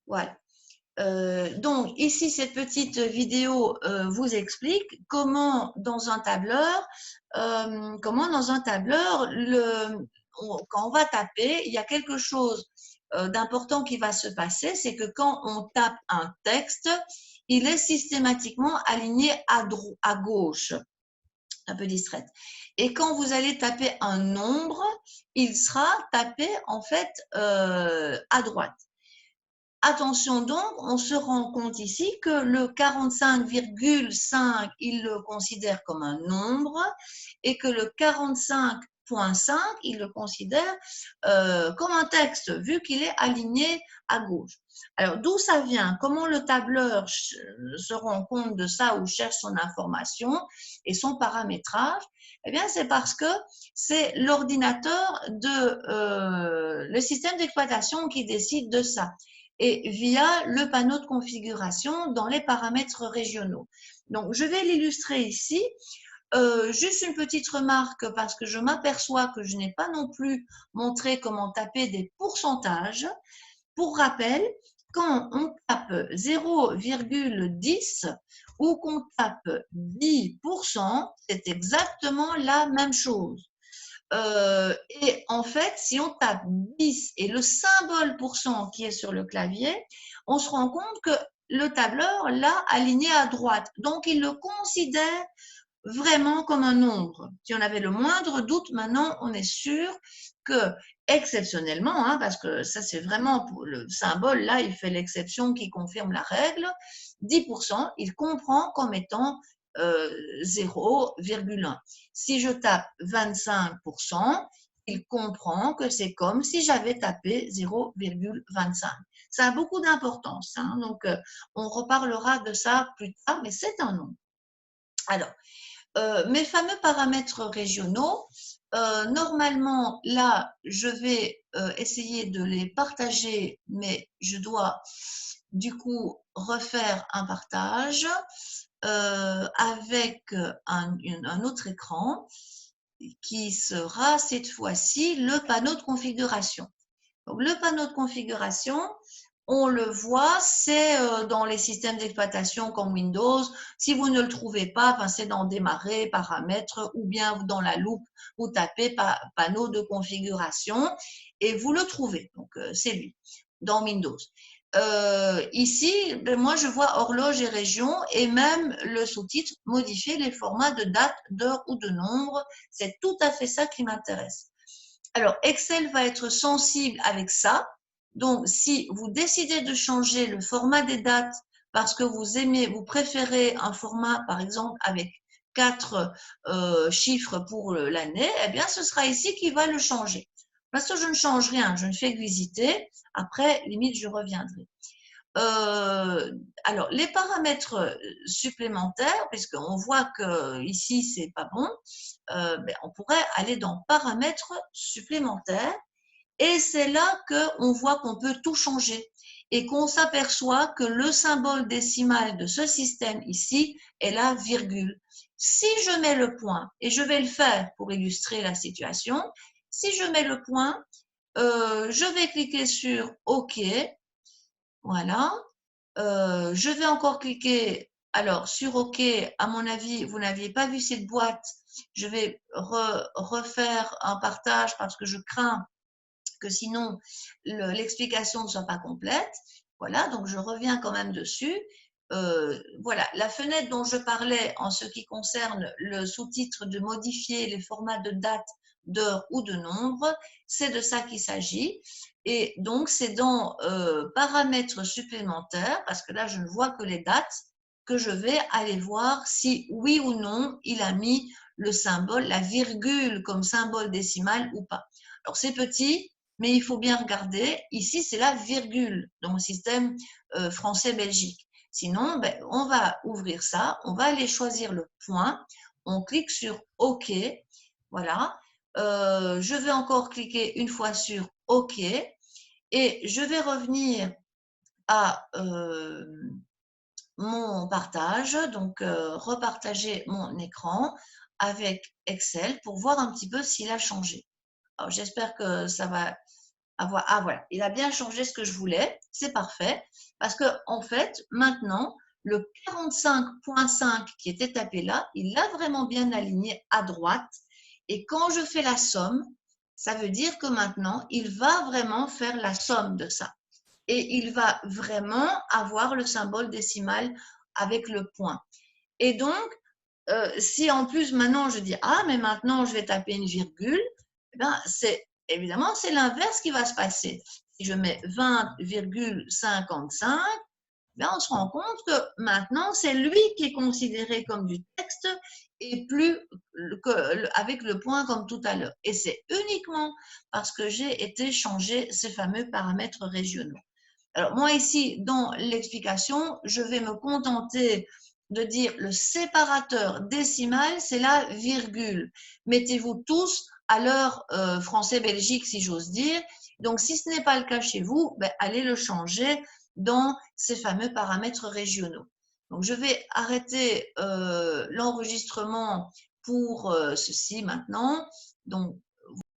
Voilà. Donc, ici, cette petite vidéo vous explique comment dans un tableur, quand on va taper, il y a quelque chose d'important qui va se passer, c'est que quand on tape un texte, il est systématiquement aligné à gauche, un peu distraite. Et quand vous allez taper un nombre, il sera tapé en fait à droite. Attention donc, on se rend compte ici que le 45,5, il le considère comme un nombre et que le 45,5, il le considère comme un texte, vu qu'il est aligné à gauche. Alors, d'où ça vient? Comment le tableur se rend compte de ça ou cherche son information et son paramétrage? Eh bien, c'est parce que c'est l'ordinateur le système d'exploitation qui décide de ça et via le panneau de configuration dans les paramètres régionaux. Donc, je vais l'illustrer ici. Juste une petite remarque parce que je m'aperçois que je n'ai pas non plus montré comment taper des pourcentages. Pour rappel, quand on tape 0,10 ou qu'on tape 10%, c'est exactement la même chose. Et en fait, si on tape 10 et le symbole % qui est sur le clavier, on se rend compte que le tableur l'a aligné à droite. Donc, il le considère vraiment comme un nombre. Si on avait le moindre doute, maintenant, on est sûr que, exceptionnellement, hein, parce que ça, c'est vraiment pour le symbole, là, il fait l'exception qui confirme la règle, 10%, il comprend comme étant 0,1. Si je tape 25%, il comprend que c'est comme si j'avais tapé 0,25. Ça a beaucoup d'importance, hein, donc on reparlera de ça plus tard, mais c'est un nombre. Alors, mes fameux paramètres régionaux, normalement, là, je vais essayer de les partager, mais je dois du coup refaire un partage avec un autre écran qui sera cette fois-ci le panneau de configuration. Donc, le panneau de configuration, on le voit, c'est dans les systèmes d'exploitation comme Windows. Si vous ne le trouvez pas, c'est dans Démarrer, Paramètres, ou bien dans la loupe, vous tapez panneau de configuration et vous le trouvez. Donc, c'est lui, dans Windows. Ici, moi, je vois horloge et région et même le sous-titre modifier les formats de date, d'heure ou de nombre. C'est tout à fait ça qui m'intéresse. Alors, Excel va être sensible avec ça. Donc, si vous décidez de changer le format des dates parce que vous préférez un format, par exemple, avec 4 chiffres pour l'année, eh bien, ce sera ici qui va le changer. Parce que je ne change rien, je ne fais que visiter. Après, limite, je reviendrai. Alors, les paramètres supplémentaires, puisqu'on voit que ici, c'est pas bon, on pourrait aller dans paramètres supplémentaires et c'est là qu'on voit qu'on peut tout changer et qu'on s'aperçoit que le symbole décimal de ce système ici est la virgule. Si je mets le point, et je vais le faire pour illustrer la situation, si je mets le point, je vais cliquer sur OK, voilà. Je vais encore cliquer alors sur OK. À mon avis, vous n'aviez pas vu cette boîte. Je vais refaire un partage parce que je crains que sinon l'explication ne soit pas complète. Voilà, donc je reviens quand même dessus. Voilà, la fenêtre dont je parlais en ce qui concerne le sous-titre de modifier les formats de date, d'heure ou de nombre, c'est de ça qu'il s'agit. Et donc, c'est dans paramètres supplémentaires, parce que là, je ne vois que les dates, que je vais aller voir si oui ou non il a mis le symbole, la virgule comme symbole décimal ou pas. Alors, c'est petit, mais il faut bien regarder. Ici, c'est la virgule dans le système français-Belgique. Sinon, on va ouvrir ça, on va aller choisir le point, on clique sur OK, voilà. Je vais encore cliquer une fois sur OK et je vais revenir à mon partage, donc repartager mon écran avec Excel pour voir un petit peu s'il a changé. Alors, j'espère que ça va Ah voilà, il a bien changé ce que je voulais, c'est parfait. Parce que en fait, maintenant, le 45.5 qui était tapé là, il l'a vraiment bien aligné à droite. Et quand je fais la somme, ça veut dire que maintenant, il va vraiment faire la somme de ça. Et il va vraiment avoir le symbole décimal avec le point. Et donc, si en plus maintenant je dis ah mais maintenant je vais taper une virgule, eh ben c'est évidemment c'est l'inverse qui va se passer. Si je mets 20,55, ben on se rend compte que maintenant c'est lui qui est considéré comme du texte et plus avec le point comme tout à l'heure. Et c'est uniquement parce que j'ai été changer ces fameux paramètres régionaux. Alors moi ici, dans l'explication, je vais me contenter de dire le séparateur décimal, c'est la virgule. Mettez-vous tous à l'heure français-Belgique, si j'ose dire. Donc, si ce n'est pas le cas chez vous, ben, allez le changer dans ces fameux paramètres régionaux. Donc, je vais arrêter l'enregistrement pour ceci maintenant. Donc,